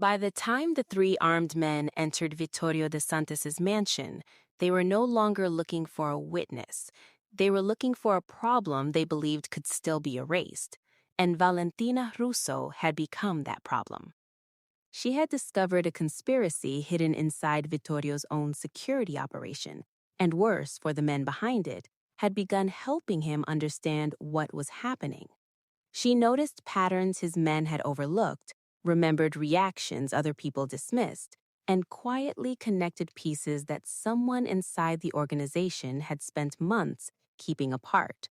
By the time the three armed men entered Vittorio de Santis's mansion, they were no longer looking for a witness. They were looking for a problem they believed could still be erased, and Valentina Russo had become that problem. She had discovered a conspiracy hidden inside Vittorio's own security operation, and worse for the men behind it, had begun helping him understand what was happening. She noticed patterns his men had overlooked, remembered reactions other people dismissed, and quietly connected pieces that someone inside the organization had spent months keeping apart.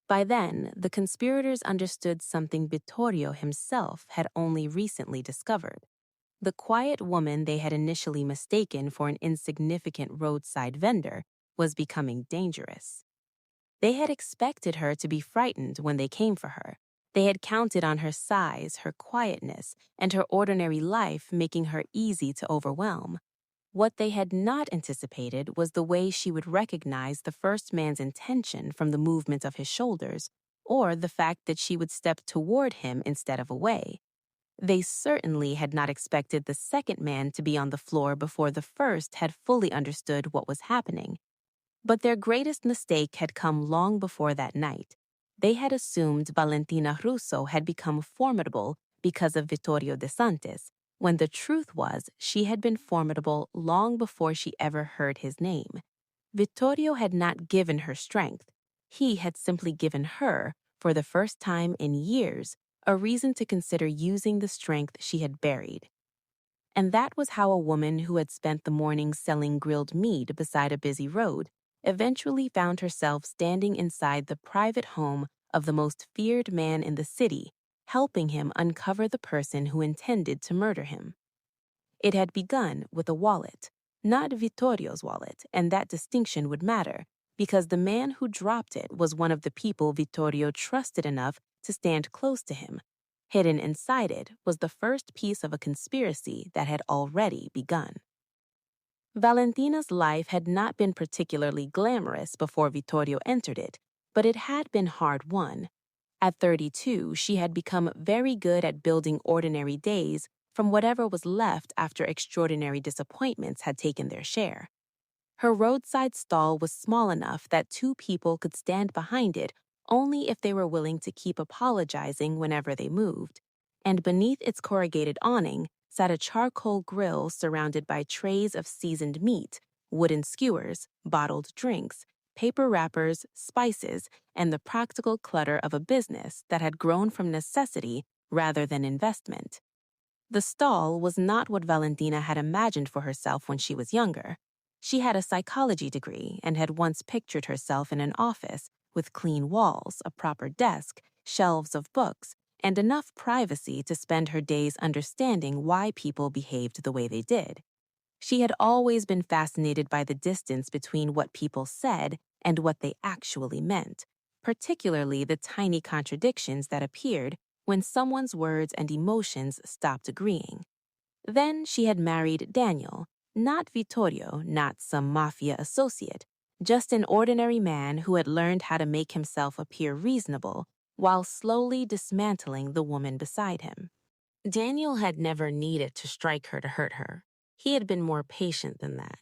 By then, the conspirators understood something Vittorio himself had only recently discovered. The quiet woman they had initially mistaken for an insignificant roadside vendor was becoming dangerous. They had expected her to be frightened when they came for her. They had counted on her size, her quietness, and her ordinary life making her easy to overwhelm. What they had not anticipated was the way she would recognize the first man's intention from the movement of his shoulders, or the fact that she would step toward him instead of away. They certainly had not expected the second man to be on the floor before the first had fully understood what was happening. But their greatest mistake had come long before that night. They had assumed Valentina Russo had become formidable because of Vittorio de Santis, when the truth was she had been formidable long before she ever heard his name. Vittorio had not given her strength. He had simply given her, for the first time in years, a reason to consider using the strength she had buried. And that was how a woman who had spent the morning selling grilled meat beside a busy road eventually found herself standing inside the private home of the most feared man in the city, helping him uncover the person who intended to murder him. It had begun with a wallet, not Vittorio's wallet, and that distinction would matter, because the man who dropped it was one of the people Vittorio trusted enough to stand close to him. Hidden inside it was the first piece of a conspiracy that had already begun. Valentina's life had not been particularly glamorous before Vittorio entered it, but it had been hard-won. At 32, she had become very good at building ordinary days from whatever was left after extraordinary disappointments had taken their share. Her roadside stall was small enough that two people could stand behind it only if they were willing to keep apologizing whenever they moved, and beneath its corrugated awning sat a charcoal grill surrounded by trays of seasoned meat, wooden skewers, bottled drinks, paper wrappers, spices, and the practical clutter of a business that had grown from necessity rather than investment. The stall was not what Valentina had imagined for herself when she was younger. She had a psychology degree and had once pictured herself in an office with clean walls, a proper desk, shelves of books, and enough privacy to spend her days understanding why people behaved the way they did. She had always been fascinated by the distance between what people said and what they actually meant, particularly the tiny contradictions that appeared when someone's words and emotions stopped agreeing. Then she had married Daniel, not Vittorio, not some Mafia associate, just an ordinary man who had learned how to make himself appear reasonable while slowly dismantling the woman beside him. Daniel had never needed to strike her to hurt her. He had been more patient than that.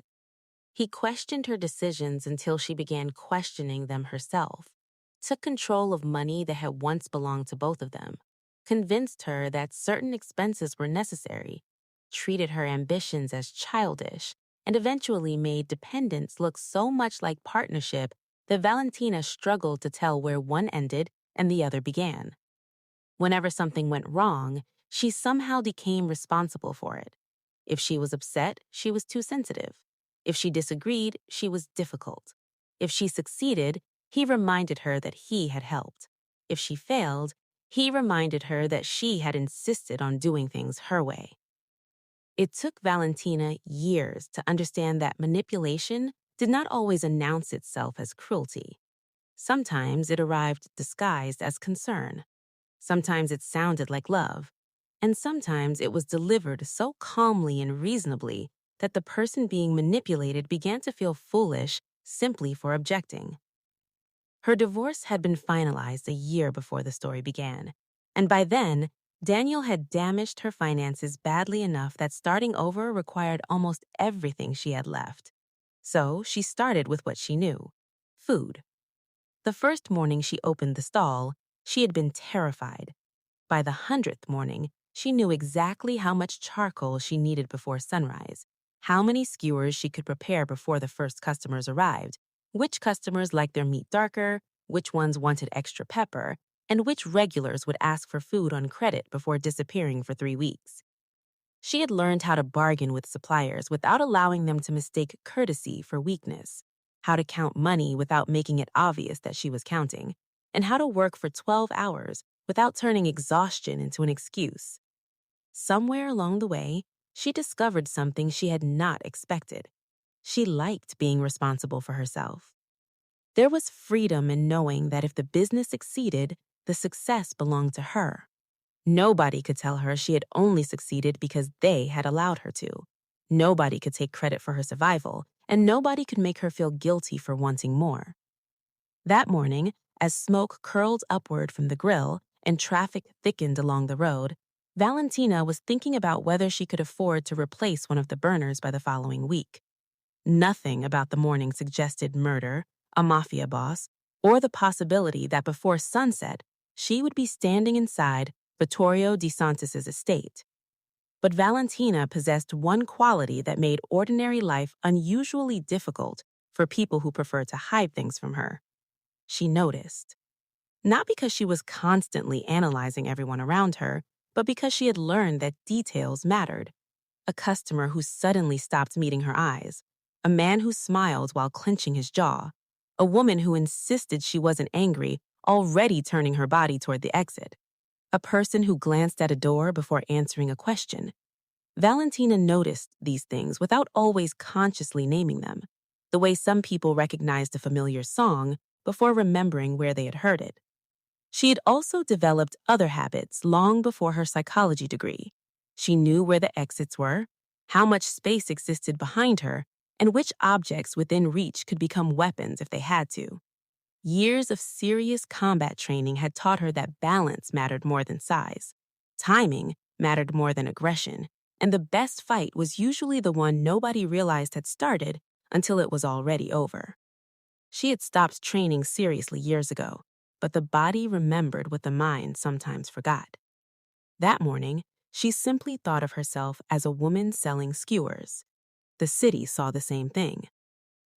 He questioned her decisions until she began questioning them herself, took control of money that had once belonged to both of them, convinced her that certain expenses were necessary, treated her ambitions as childish, and eventually made dependence look so much like partnership that Valentina struggled to tell where one ended and the other began. Whenever something went wrong, she somehow became responsible for it. If she was upset, she was too sensitive. If she disagreed, she was difficult. If she succeeded, he reminded her that he had helped. If she failed, he reminded her that she had insisted on doing things her way. It took Valentina years to understand that manipulation did not always announce itself as cruelty. Sometimes it arrived disguised as concern. Sometimes it sounded like love. And sometimes it was delivered so calmly and reasonably that the person being manipulated began to feel foolish simply for objecting. Her divorce had been finalized a year before the story began, and by then, Daniel had damaged her finances badly enough that starting over required almost everything she had left. So she started with what she knew: food. The first morning she opened the stall, she had been terrified. By the 100th morning, she knew exactly how much charcoal she needed before sunrise, how many skewers she could prepare before the first customers arrived, which customers liked their meat darker, which ones wanted extra pepper, and which regulars would ask for food on credit before disappearing for 3 weeks. She had learned how to bargain with suppliers without allowing them to mistake courtesy for weakness, how to count money without making it obvious that she was counting, and how to work for 12 hours without turning exhaustion into an excuse. Somewhere along the way, she discovered something she had not expected. She liked being responsible for herself. There was freedom in knowing that if the business succeeded, the success belonged to her. Nobody could tell her she had only succeeded because they had allowed her to. Nobody could take credit for her survival, and nobody could make her feel guilty for wanting more. That morning, as smoke curled upward from the grill and traffic thickened along the road, Valentina was thinking about whether she could afford to replace one of the burners by the following week. Nothing about the morning suggested murder, a mafia boss, or the possibility that before sunset, she would be standing inside Vittorio di Santis's estate. But Valentina possessed one quality that made ordinary life unusually difficult for people who prefer to hide things from her. She noticed. Not because she was constantly analyzing everyone around her, but because she had learned that details mattered. A customer who suddenly stopped meeting her eyes, a man who smiled while clenching his jaw, a woman who insisted she wasn't angry, already turning her body toward the exit, a person who glanced at a door before answering a question. Valentina noticed these things without always consciously naming them, the way some people recognized a familiar song before remembering where they had heard it. She had also developed other habits long before her psychology degree. She knew where the exits were, how much space existed behind her, and which objects within reach could become weapons if they had to. Years of serious combat training had taught her that balance mattered more than size. Timing mattered more than aggression, and the best fight was usually the one nobody realized had started until it was already over. She had stopped training seriously years ago, but the body remembered what the mind sometimes forgot. That morning, she simply thought of herself as a woman selling skewers. The city saw the same thing.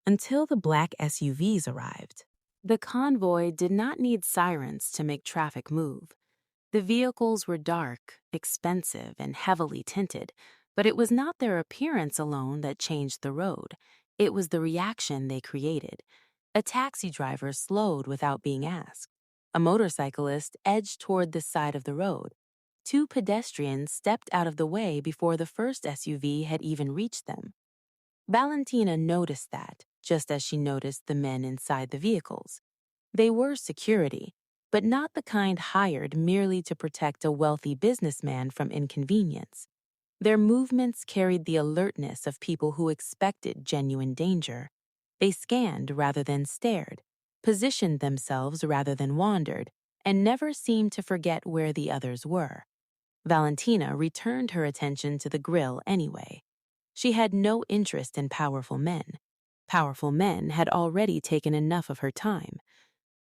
Until the black SUVs arrived. The convoy did not need sirens to make traffic move. The vehicles were dark, expensive, and heavily tinted, but it was not their appearance alone that changed the road. It was the reaction they created. A taxi driver slowed without being asked. A motorcyclist edged toward the side of the road. Two pedestrians stepped out of the way before the first SUV had even reached them. Valentina noticed that, just as she noticed the men inside the vehicles. They were security, but not the kind hired merely to protect a wealthy businessman from inconvenience. Their movements carried the alertness of people who expected genuine danger. They scanned rather than stared, positioned themselves rather than wandered, and never seemed to forget where the others were. Valentina returned her attention to the grill anyway. She had no interest in powerful men. Powerful men had already taken enough of her time.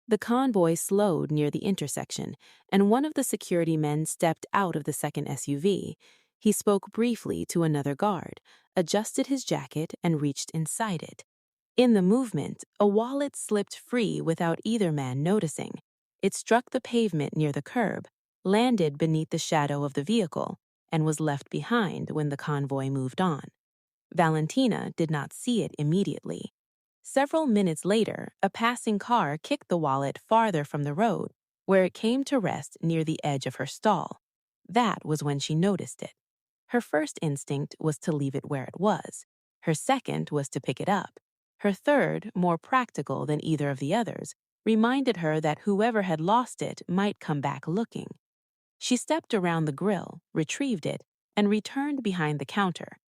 The convoy slowed near the intersection, and one of the security men stepped out of the second SUV. He spoke briefly to another guard, adjusted his jacket, and reached inside it. In the movement, a wallet slipped free without either man noticing. It struck the pavement near the curb, landed beneath the shadow of the vehicle, and was left behind when the convoy moved on. Valentina did not see it immediately. Several minutes later, a passing car kicked the wallet farther from the road, where it came to rest near the edge of her stall. That was when she noticed it. Her first instinct was to leave it where it was. Her second was to pick it up. Her third, more practical than either of the others, reminded her that whoever had lost it might come back looking. She stepped around the grill, retrieved it, and returned behind the counter.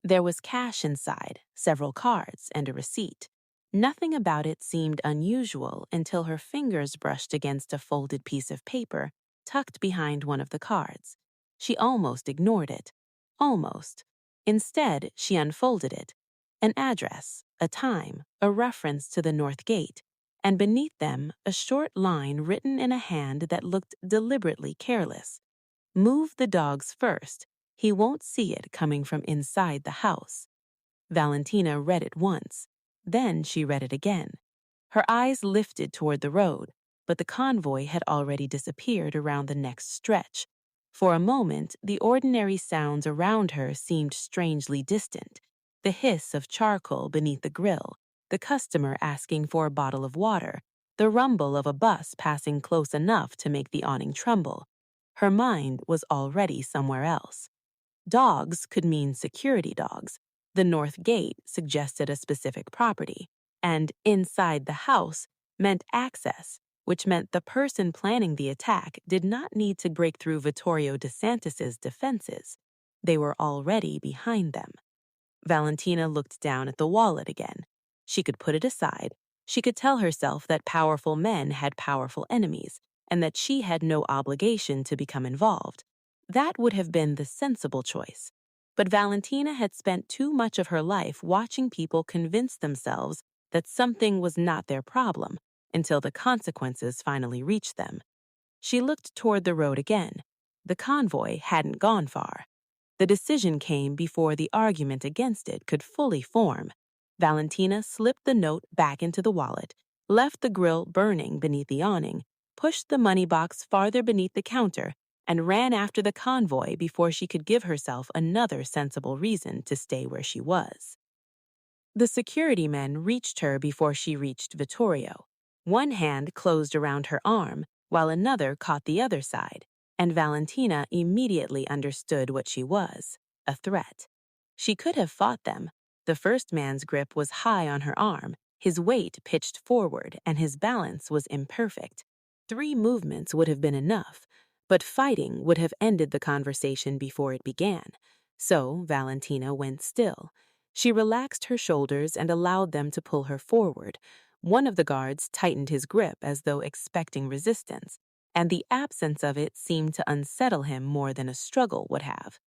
There was cash inside, several cards, and a receipt. Nothing about it seemed unusual until her fingers brushed against a folded piece of paper tucked behind one of the cards. She almost ignored it. Almost. Instead, she unfolded it. An address, a time, a reference to the North Gate, and beneath them, a short line written in a hand that looked deliberately careless. Move the dogs first. He won't see it coming from inside the house. Valentina read it once. Then she read it again. Her eyes lifted toward the road, but the convoy had already disappeared around the next stretch. For a moment, the ordinary sounds around her seemed strangely distant. The hiss of charcoal beneath the grill, the customer asking for a bottle of water, the rumble of a bus passing close enough to make the awning tremble. Her mind was already somewhere else. Dogs could mean security dogs. The North Gate suggested a specific property, and inside the house meant access, which meant the person planning the attack did not need to break through Vittorio de Santis's defenses. They were already behind them. Valentina looked down at the wallet again. She could put it aside. She could tell herself that powerful men had powerful enemies, and that she had no obligation to become involved. That would have been the sensible choice. But Valentina had spent too much of her life watching people convince themselves that something was not their problem until the consequences finally reached them. She looked toward the road again. The convoy hadn't gone far. The decision came before the argument against it could fully form. Valentina slipped the note back into the wallet, left the grill burning beneath the awning, pushed the money box farther beneath the counter, and ran after the convoy before she could give herself another sensible reason to stay where she was. The security men reached her before she reached Vittorio. One hand closed around her arm, while another caught the other side, and Valentina immediately understood what she was, a threat. She could have fought them. The first man's grip was high on her arm, his weight pitched forward, and his balance was imperfect. 3 movements would have been enough, but fighting would have ended the conversation before it began. So Valentina went still. She relaxed her shoulders and allowed them to pull her forward. One of the guards tightened his grip as though expecting resistance, and the absence of it seemed to unsettle him more than a struggle would have.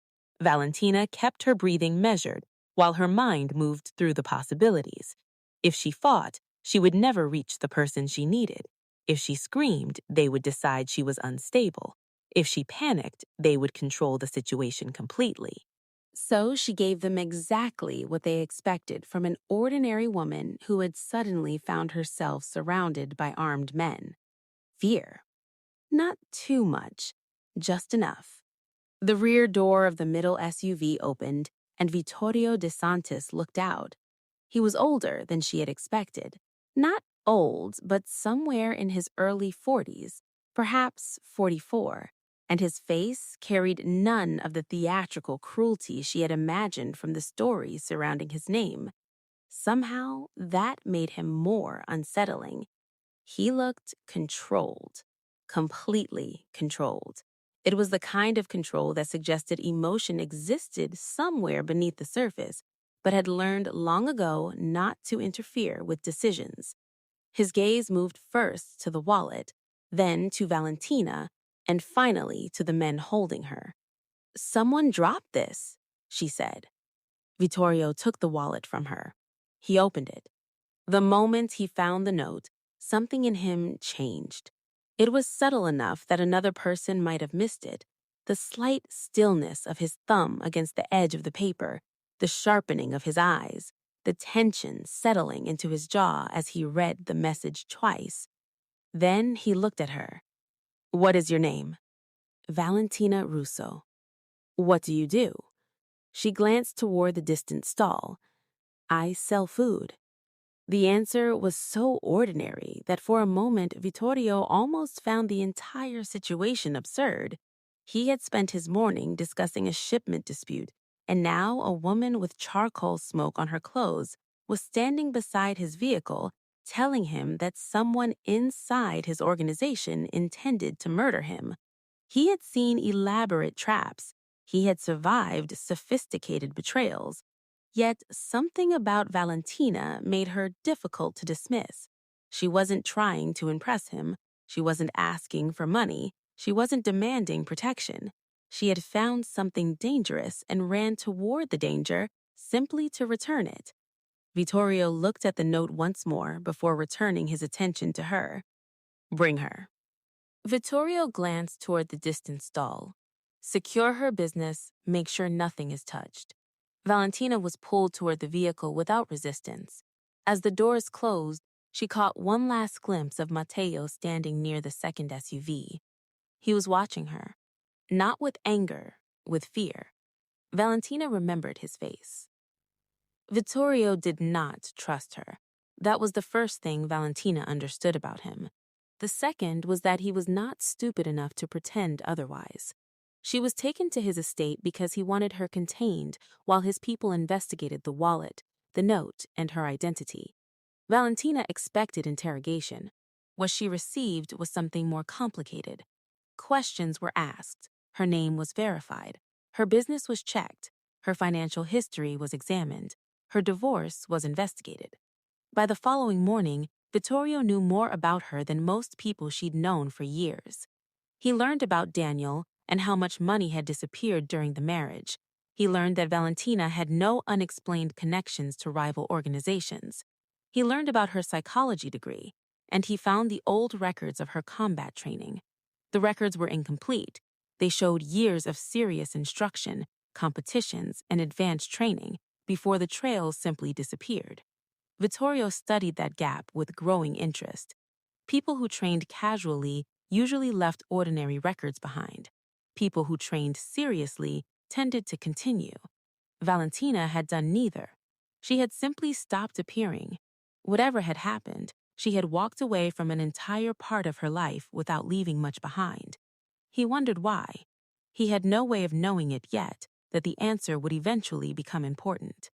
Valentina kept her breathing measured while her mind moved through the possibilities. If she fought, she would never reach the person she needed. If she screamed, they would decide she was unstable. If she panicked, they would control the situation completely. So she gave them exactly what they expected from an ordinary woman who had suddenly found herself surrounded by armed men. Fear. Not too much, just enough. The rear door of the middle SUV opened, and Vittorio de Santis looked out. He was older than she had expected. Not old, but somewhere in his early 40s, perhaps 44. And his face carried none of the theatrical cruelty she had imagined from the stories surrounding his name. Somehow, that made him more unsettling. He looked controlled, completely controlled. It was the kind of control that suggested emotion existed somewhere beneath the surface, but had learned long ago not to interfere with decisions. His gaze moved first to the wallet, then to Valentina, and finally to the men holding her. "Someone dropped this," she said. Vittorio took the wallet from her. He opened it. The moment he found the note, something in him changed. It was subtle enough that another person might have missed it. The slight stillness of his thumb against the edge of the paper, the sharpening of his eyes, the tension settling into his jaw as he read the message twice. Then he looked at her. "What is your name?" "Valentina Russo." "What do you do?" She glanced toward the distant stall. "I sell food." The answer was so ordinary that for a moment Vittorio almost found the entire situation absurd. He had spent his morning discussing a shipment dispute, and now a woman with charcoal smoke on her clothes was standing beside his vehicle, telling him that someone inside his organization intended to murder him. He had seen elaborate traps. He had survived sophisticated betrayals. Yet something about Valentina made her difficult to dismiss. She wasn't trying to impress him. She wasn't asking for money. She wasn't demanding protection. She had found something dangerous and ran toward the danger simply to return it. Vittorio looked at the note once more before returning his attention to her. Bring her. Vittorio glanced toward the distant stall. Secure her business, make sure nothing is touched. Valentina was pulled toward the vehicle without resistance. As the doors closed, she caught one last glimpse of Matteo standing near the second SUV. He was watching her, not with anger, with fear. Valentina remembered his face. Vittorio did not trust her. That was the first thing Valentina understood about him. The second was that he was not stupid enough to pretend otherwise. She was taken to his estate because he wanted her contained while his people investigated the wallet, the note, and her identity. Valentina expected interrogation. What she received was something more complicated. Questions were asked. Her name was verified. Her business was checked. Her financial history was examined. Her divorce was investigated. By the following morning, Vittorio knew more about her than most people she'd known for years. He learned about Daniel and how much money had disappeared during the marriage. He learned that Valentina had no unexplained connections to rival organizations. He learned about her psychology degree, and he found the old records of her combat training. The records were incomplete. They showed years of serious instruction, competitions, and advanced training before the trails simply disappeared. Vittorio studied that gap with growing interest. People who trained casually usually left ordinary records behind. People who trained seriously tended to continue. Valentina had done neither. She had simply stopped appearing. Whatever had happened, she had walked away from an entire part of her life without leaving much behind. He wondered why. He had no way of knowing it yet, that the answer would eventually become important.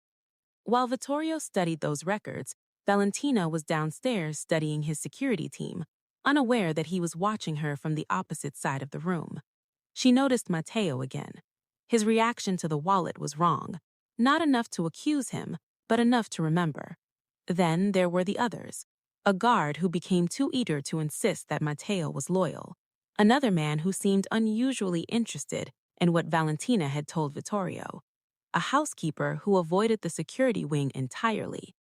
While Vittorio studied those records, Valentina was downstairs studying his security team, unaware that he was watching her from the opposite side of the room. She noticed Matteo again. His reaction to the wallet was wrong, not enough to accuse him, but enough to remember. Then there were the others. A guard who became too eager to insist that Matteo was loyal. Another man who seemed unusually interested in what Valentina had told Vittorio. A housekeeper who avoided the security wing entirely.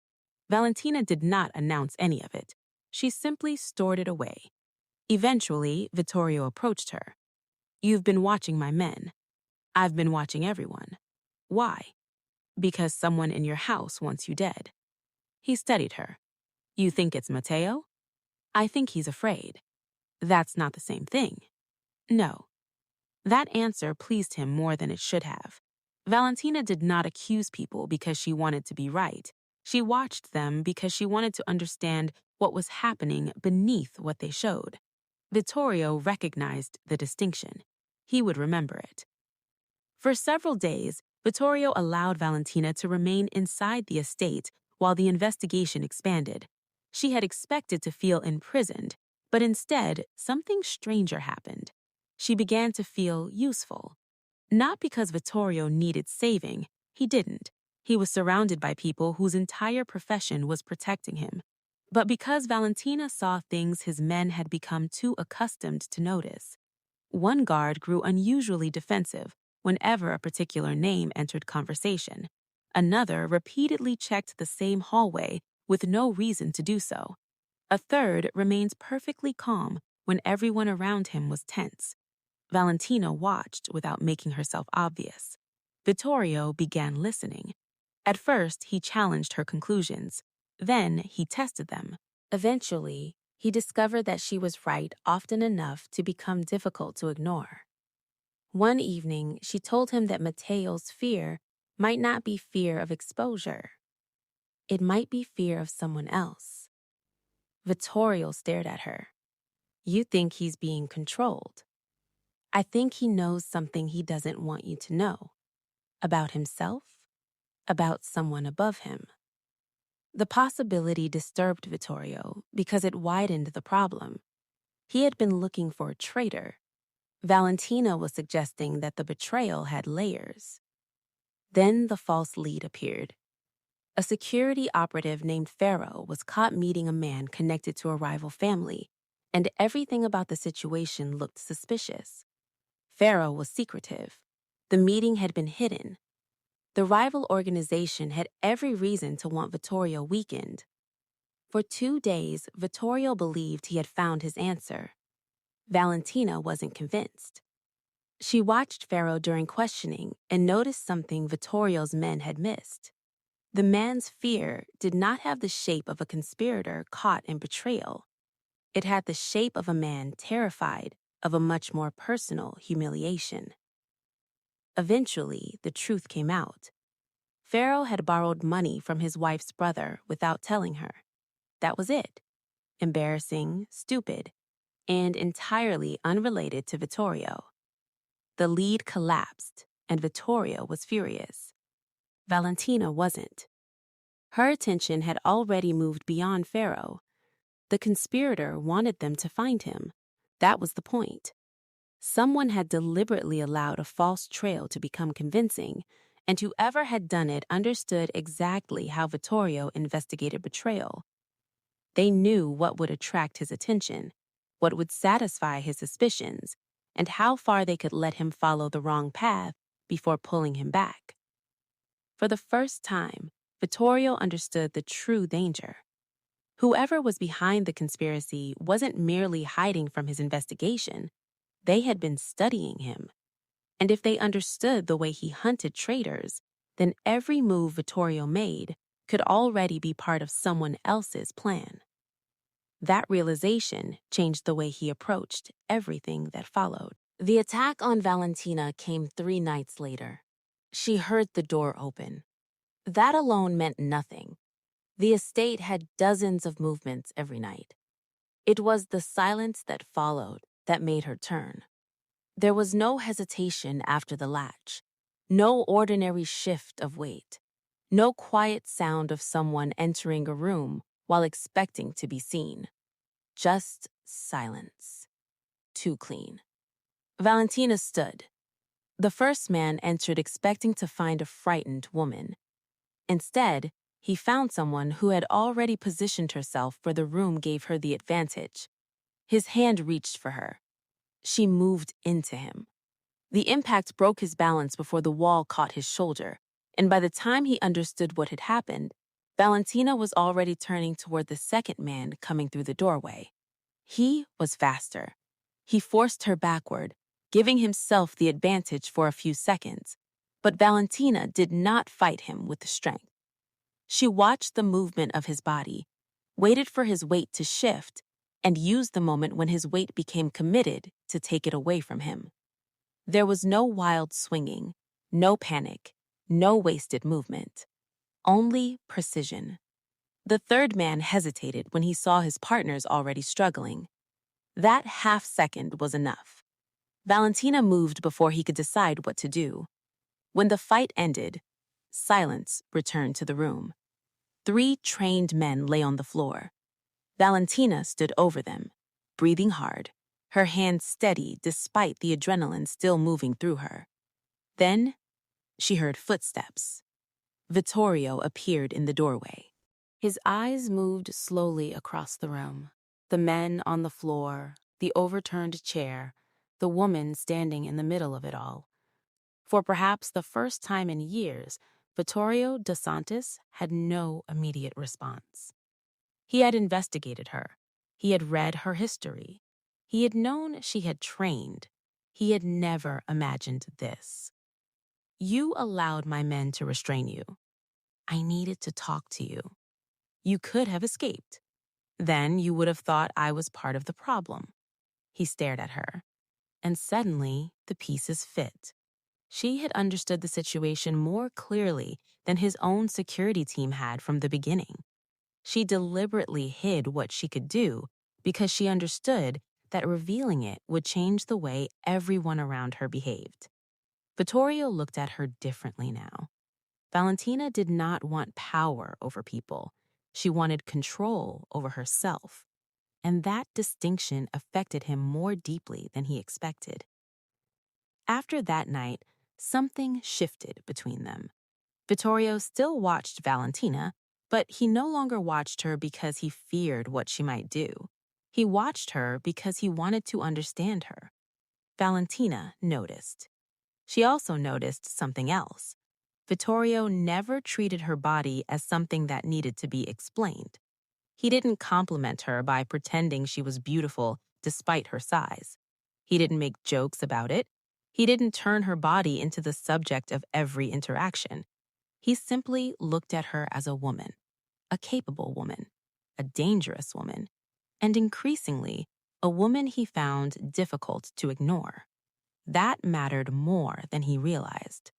Valentina did not announce any of it. She simply stored it away. Eventually, Vittorio approached her. You've been watching my men. I've been watching everyone. Why? Because someone in your house wants you dead. He studied her. You think it's Matteo? I think he's afraid. That's not the same thing. No. That answer pleased him more than it should have. Valentina did not accuse people because she wanted to be right. She watched them because she wanted to understand what was happening beneath what they showed. Vittorio recognized the distinction. He would remember it. For several days, Vittorio allowed Valentina to remain inside the estate while the investigation expanded. She had expected to feel imprisoned, but instead, something stranger happened. She began to feel useful. Not because Vittorio needed saving, he didn't. He was surrounded by people whose entire profession was protecting him. But because Valentina saw things his men had become too accustomed to notice. One guard grew unusually defensive whenever a particular name entered conversation. Another repeatedly checked the same hallway with no reason to do so. A third remained perfectly calm when everyone around him was tense. Valentina watched without making herself obvious. Vittorio began listening. At first, he challenged her conclusions. Then, he tested them. Eventually, he discovered that she was right often enough to become difficult to ignore. One evening, she told him that Matteo's fear might not be fear of exposure. It might be fear of someone else. Vittorio stared at her. You think he's being controlled. I think he knows something he doesn't want you to know. About himself, about someone above him. The possibility disturbed Vittorio because it widened the problem. He had been looking for a traitor. Valentina was suggesting that the betrayal had layers. Then the false lead appeared. A security operative named Pharaoh was caught meeting a man connected to a rival family, and everything about the situation looked suspicious. Pharaoh was secretive. The meeting had been hidden. The rival organization had every reason to want Vittorio weakened. For 2 days, Vittorio believed he had found his answer. Valentina wasn't convinced. She watched Pharaoh during questioning and noticed something Vittorio's men had missed. The man's fear did not have the shape of a conspirator caught in betrayal. It had the shape of a man terrified of a much more personal humiliation. Eventually, the truth came out. Pharaoh had borrowed money from his wife's brother without telling her. That was it. Embarrassing, stupid, and entirely unrelated to Vittorio. The lead collapsed, and Vittorio was furious. Valentina wasn't. Her attention had already moved beyond Pharaoh. The conspirator wanted them to find him. That was the point. Someone had deliberately allowed a false trail to become convincing, and whoever had done it understood exactly how Vittorio investigated betrayal. They knew what would attract his attention, what would satisfy his suspicions, and how far they could let him follow the wrong path before pulling him back. For the first time, Vittorio understood the true danger. Whoever was behind the conspiracy wasn't merely hiding from his investigation. They had been studying him. And if they understood the way he hunted traitors, then every move Vittorio made could already be part of someone else's plan. That realization changed the way he approached everything that followed. The attack on Valentina came 3 nights later. She heard the door open. That alone meant nothing. The estate had dozens of movements every night. It was the silence that followed that made her turn. There was no hesitation after the latch, no ordinary shift of weight, no quiet sound of someone entering a room while expecting to be seen. Just silence. Too clean. Valentina stood. The first man entered expecting to find a frightened woman. Instead, he found someone who had already positioned herself where the room gave her the advantage. His hand reached for her. She moved into him. The impact broke his balance before the wall caught his shoulder, and by the time he understood what had happened, Valentina was already turning toward the second man coming through the doorway. He was faster. He forced her backward, giving himself the advantage for a few seconds, but Valentina did not fight him with the strength. She watched the movement of his body, waited for his weight to shift, and used the moment when his weight became committed to take it away from him. There was no wild swinging, no panic, no wasted movement. Only precision. The third man hesitated when he saw his partners already struggling. That half-second was enough. Valentina moved before he could decide what to do. When the fight ended, silence returned to the room. 3 trained men lay on the floor. Valentina stood over them, breathing hard, her hands steady despite the adrenaline still moving through her. Then, she heard footsteps. Vittorio appeared in the doorway. His eyes moved slowly across the room. The men on the floor, the overturned chair, the woman standing in the middle of it all. For perhaps the first time in years, Vittorio de Santis had no immediate response. He had investigated her. He had read her history. He had known she had trained. He had never imagined this. You allowed my men to restrain you. I needed to talk to you. You could have escaped. Then you would have thought I was part of the problem. He stared at her. And suddenly, the pieces fit. She had understood the situation more clearly than his own security team had from the beginning. She deliberately hid what she could do because she understood that revealing it would change the way everyone around her behaved. Vittorio looked at her differently now. Valentina did not want power over people. She wanted control over herself. And that distinction affected him more deeply than he expected. After that night, something shifted between them. Vittorio still watched Valentina, but he no longer watched her because he feared what she might do. He watched her because he wanted to understand her. Valentina noticed. She also noticed something else. Vittorio never treated her body as something that needed to be explained. He didn't compliment her by pretending she was beautiful despite her size. He didn't make jokes about it. He didn't turn her body into the subject of every interaction. He simply looked at her as a woman, a capable woman, a dangerous woman, and increasingly, a woman he found difficult to ignore. That mattered more than he realized.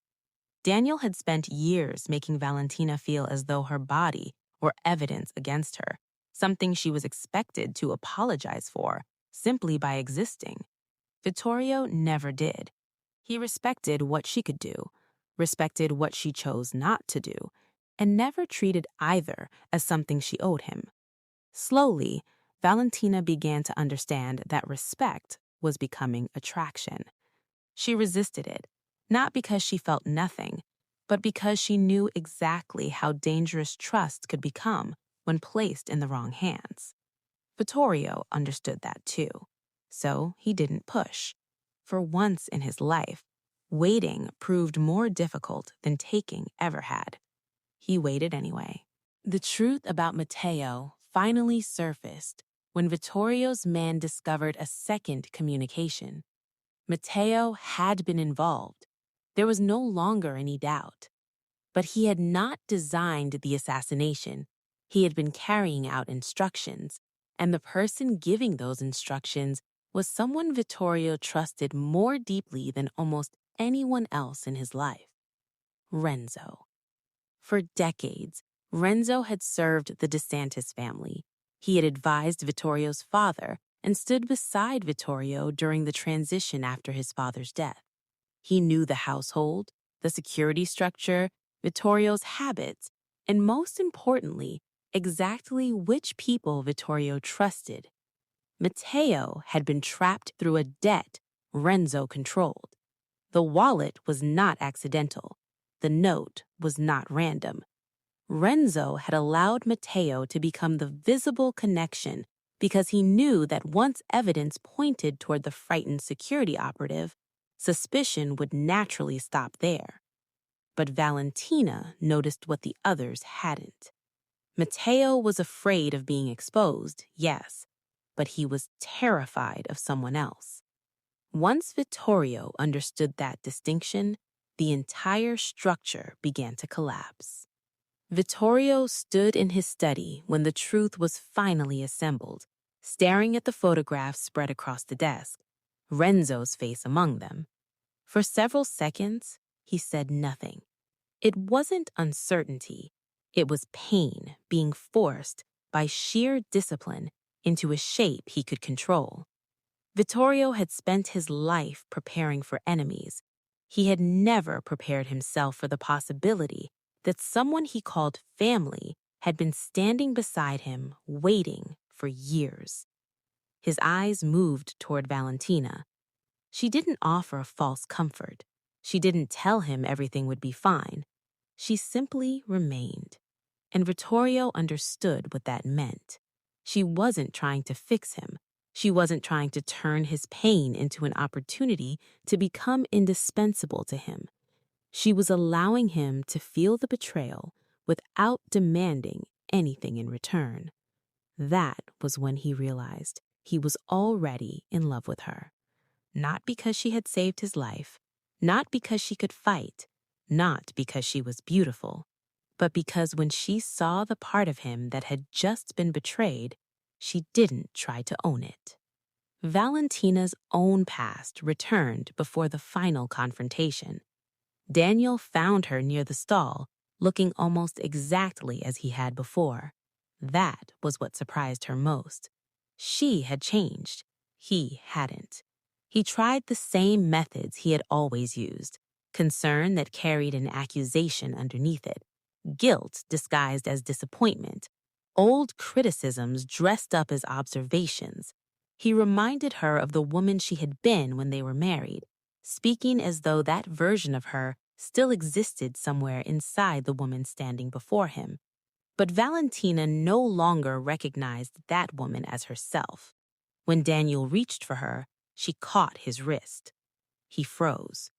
Daniel had spent years making Valentina feel as though her body were evidence against her, something she was expected to apologize for simply by existing. Vittorio never did. He respected what she could do, respected what she chose not to do, and never treated either as something she owed him. Slowly, Valentina began to understand that respect was becoming attraction. She resisted it, not because she felt nothing, but because she knew exactly how dangerous trust could become when placed in the wrong hands. Vittorio understood that too, so he didn't push. For once in his life, waiting proved more difficult than taking ever had. He waited anyway. The truth about Matteo finally surfaced when Vittorio's men discovered a second communication. Matteo had been involved. There was no longer any doubt. But he had not designed the assassination. He had been carrying out instructions, and the person giving those instructions was someone Vittorio trusted more deeply than almost anyone else in his life. Renzo. For decades, Renzo had served the Santis family. He had advised Vittorio's father and stood beside Vittorio during the transition after his father's death. He knew the household, the security structure, Vittorio's habits, and most importantly, exactly which people Vittorio trusted. Matteo had been trapped through a debt Renzo controlled. The wallet was not accidental. The note was not random. Renzo had allowed Matteo to become the visible connection because he knew that once evidence pointed toward the frightened security operative, suspicion would naturally stop there. But Valentina noticed what the others hadn't. Matteo was afraid of being exposed, yes, but he was terrified of someone else. Once Vittorio understood that distinction, the entire structure began to collapse. Vittorio stood in his study when the truth was finally assembled, staring at the photographs spread across the desk, Renzo's face among them. For several seconds, he said nothing. It wasn't uncertainty. It was pain being forced by sheer discipline into a shape he could control. Vittorio had spent his life preparing for enemies. He had never prepared himself for the possibility that someone he called family had been standing beside him, waiting for years. His eyes moved toward Valentina. She didn't offer a false comfort. She didn't tell him everything would be fine. She simply remained. And Vittorio understood what that meant. She wasn't trying to fix him. She wasn't trying to turn his pain into an opportunity to become indispensable to him. She was allowing him to feel the betrayal without demanding anything in return. That was when he realized he was already in love with her. Not because she had saved his life, not because she could fight, not because she was beautiful, but because when she saw the part of him that had just been betrayed, she didn't try to own it. Valentina's own past returned before the final confrontation. Daniel found her near the stall, looking almost exactly as he had before. That was what surprised her most. She had changed. He hadn't. He tried the same methods he had always used, concern that carried an accusation underneath it, guilt disguised as disappointment, old criticisms dressed up as observations. He reminded her of the woman she had been when they were married, speaking as though that version of her still existed somewhere inside the woman standing before him. But Valentina no longer recognized that woman as herself. When Daniel reached for her, she caught his wrist. He froze.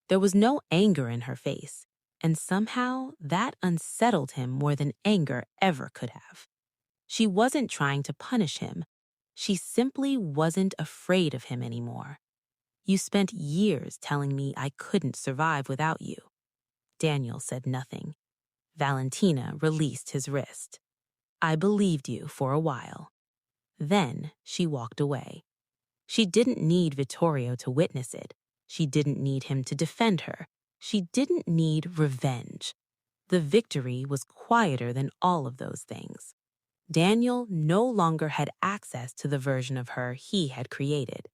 There was no anger in her face, and somehow that unsettled him more than anger ever could have. She wasn't trying to punish him. She simply wasn't afraid of him anymore. "You spent years telling me I couldn't survive without you." Daniel said nothing. Valentina released his wrist. "I believed you for a while." Then she walked away. She didn't need Vittorio to witness it. She didn't need him to defend her. She didn't need revenge. The victory was quieter than all of those things. Daniel no longer had access to the version of her he had created.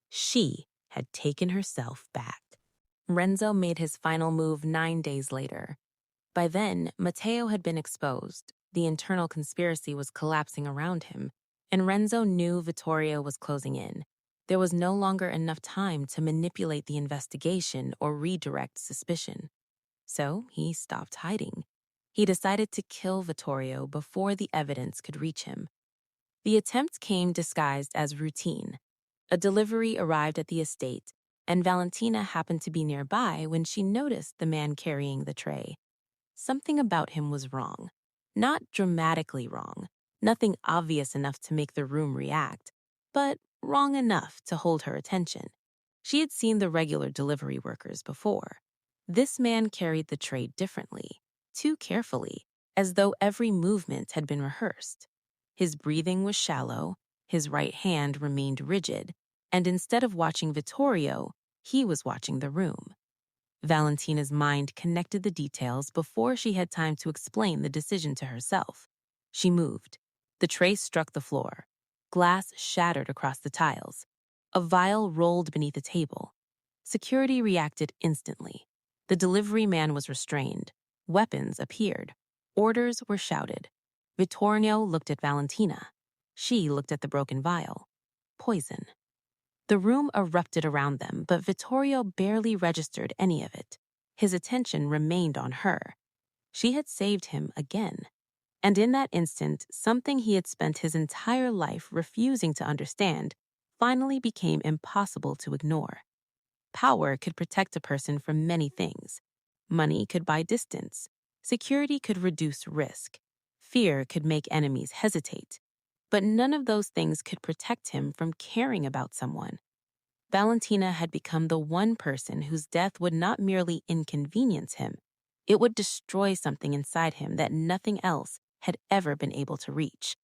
She had taken herself back. Renzo made his final move 9 days later. By then, Matteo had been exposed. The internal conspiracy was collapsing around him, and Renzo knew Vittorio was closing in. There was no longer enough time to manipulate the investigation or redirect suspicion. So he stopped hiding. He decided to kill Vittorio before the evidence could reach him. The attempt came disguised as routine. A delivery arrived at the estate, and Valentina happened to be nearby when she noticed the man carrying the tray. Something about him was wrong. Not dramatically wrong, nothing obvious enough to make the room react, but wrong enough to hold her attention. She had seen the regular delivery workers before. This man carried the tray differently, too carefully, as though every movement had been rehearsed. His breathing was shallow, his right hand remained rigid, and instead of watching Vittorio, he was watching the room. Valentina's mind connected the details before she had time to explain the decision to herself. She moved. The tray struck the floor. Glass shattered across the tiles. A vial rolled beneath a table. Security reacted instantly. The delivery man was restrained. Weapons appeared. Orders were shouted. Vittorio looked at Valentina. She looked at the broken vial. Poison. The room erupted around them, but Vittorio barely registered any of it. His attention remained on her. She had saved him again. And in that instant, something he had spent his entire life refusing to understand finally became impossible to ignore. Power could protect a person from many things. Money could buy distance. Security could reduce risk. Fear could make enemies hesitate. But none of those things could protect him from caring about someone. Valentina had become the one person whose death would not merely inconvenience him, it would destroy something inside him that nothing else had ever been able to reach.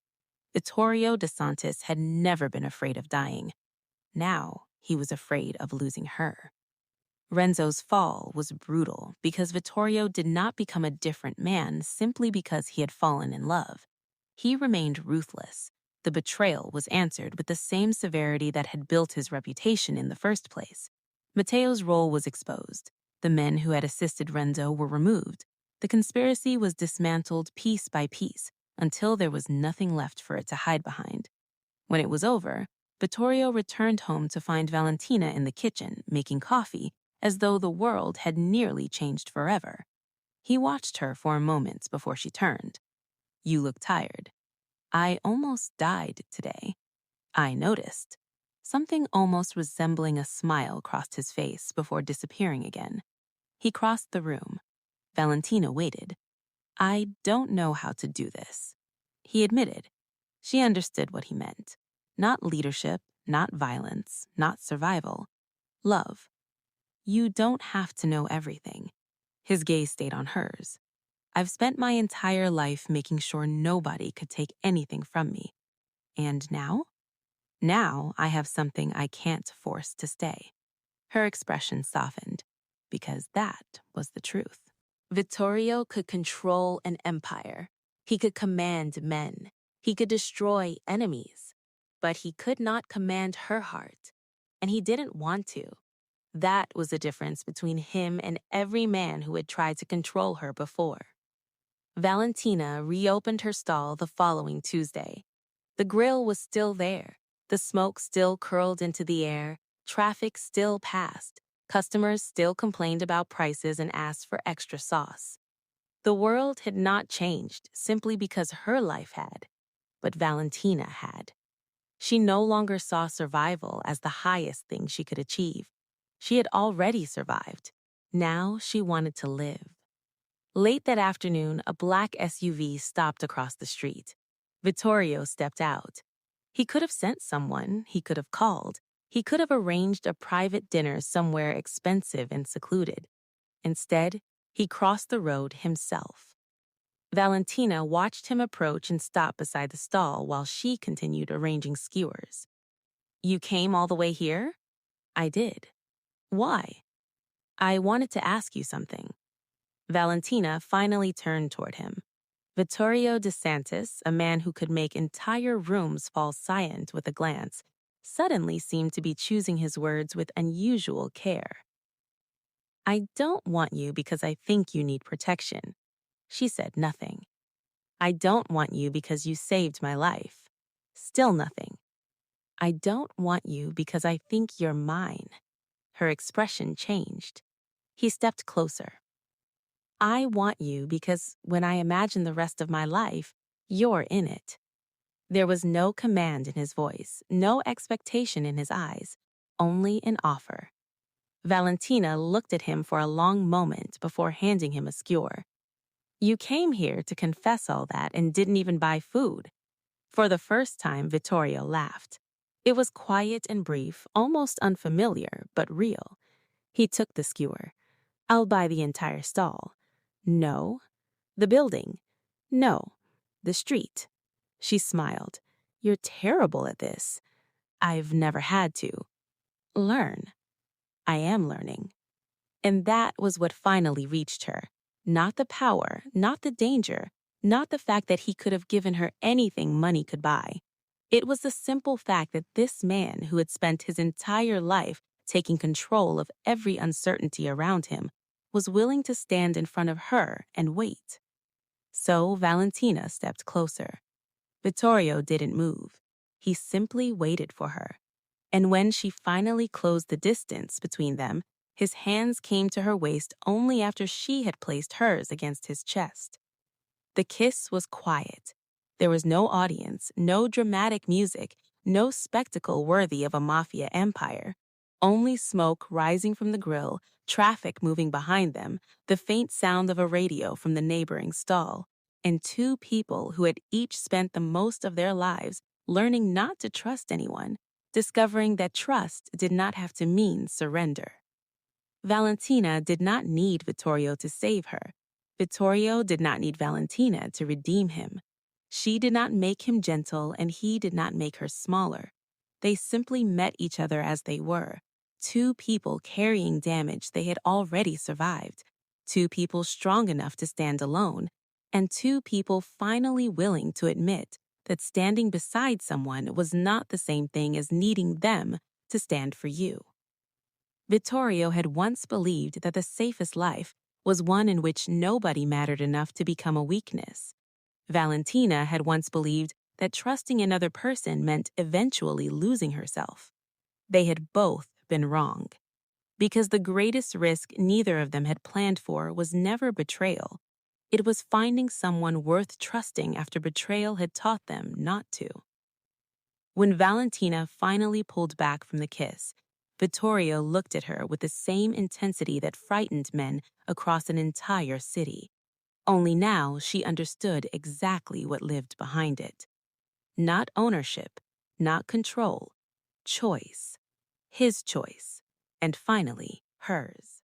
Vittorio de Santis had never been afraid of dying. Now he was afraid of losing her. Renzo's fall was brutal because Vittorio did not become a different man simply because he had fallen in love. He remained ruthless. The betrayal was answered with the same severity that had built his reputation in the first place. Matteo's role was exposed. The men who had assisted Renzo were removed. The conspiracy was dismantled piece by piece until there was nothing left for it to hide behind. When it was over, Vittorio returned home to find Valentina in the kitchen making coffee, as though the world had nearly changed forever. He watched her for a moment before she turned. "You look tired." "I almost died today." "I noticed." Something almost resembling a smile crossed his face before disappearing again. He crossed the room. Valentina waited. "I don't know how to do this." He admitted. She understood what he meant. Not leadership, not violence, not survival. Love. "You don't have to know everything." His gaze stayed on hers. "I've spent my entire life making sure nobody could take anything from me. And now? Now I have something I can't force to stay." Her expression softened, because that was the truth. Vittorio could control an empire. He could command men. He could destroy enemies. But he could not command her heart. And he didn't want to. That was the difference between him and every man who had tried to control her before. Valentina reopened her stall the following Tuesday. The grill was still there. The smoke still curled into the air. Traffic still passed. Customers still complained about prices and asked for extra sauce. The world had not changed simply because her life had, but Valentina had. She no longer saw survival as the highest thing she could achieve. She had already survived. Now she wanted to live. Late that afternoon, a black SUV stopped across the street. Vittorio stepped out. He could have sent someone, he could have called, he could have arranged a private dinner somewhere expensive and secluded. Instead, he crossed the road himself. Valentina watched him approach and stop beside the stall while she continued arranging skewers. "You came all the way here?" "I did." "Why?" "I wanted to ask you something." Valentina finally turned toward him. Vittorio de Santis, a man who could make entire rooms fall silent with a glance, suddenly seemed to be choosing his words with unusual care. "I don't want you because I think you need protection." She said nothing. "I don't want you because you saved my life." Still nothing. "I don't want you because I think you're mine." Her expression changed. He stepped closer. "I want you because when I imagine the rest of my life, you're in it." There was no command in his voice, no expectation in his eyes, only an offer. Valentina looked at him for a long moment before handing him a skewer. "You came here to confess all that and didn't even buy food." For the first time, Vittorio laughed. It was quiet and brief, almost unfamiliar, but real. He took the skewer. "I'll buy the entire stall." "No." "The building." "No." "The street." She smiled. "You're terrible at this." "I've never had to." "Learn." "I am learning." And that was what finally reached her. Not the power, not the danger, not the fact that he could have given her anything money could buy. It was the simple fact that this man who had spent his entire life taking control of every uncertainty around him was willing to stand in front of her and wait. So Valentina stepped closer. Vittorio didn't move. He simply waited for her. And when she finally closed the distance between them, his hands came to her waist only after she had placed hers against his chest. The kiss was quiet. There was no audience, no dramatic music, no spectacle worthy of a mafia empire. Only smoke rising from the grill, traffic moving behind them, the faint sound of a radio from the neighboring stall, and two people who had each spent the most of their lives learning not to trust anyone, discovering that trust did not have to mean surrender. Valentina did not need Vittorio to save her. Vittorio did not need Valentina to redeem him. She did not make him gentle, and he did not make her smaller. They simply met each other as they were, two people carrying damage they had already survived, two people strong enough to stand alone, and two people finally willing to admit that standing beside someone was not the same thing as needing them to stand for you. Vittorio had once believed that the safest life was one in which nobody mattered enough to become a weakness. Valentina had once believed that trusting another person meant eventually losing herself. They had both been wrong. Because the greatest risk neither of them had planned for was never betrayal. It was finding someone worth trusting after betrayal had taught them not to. When Valentina finally pulled back from the kiss, Vittorio looked at her with the same intensity that frightened men across an entire city. Only now she understood exactly what lived behind it. Not ownership, not control, choice. His choice, and finally hers.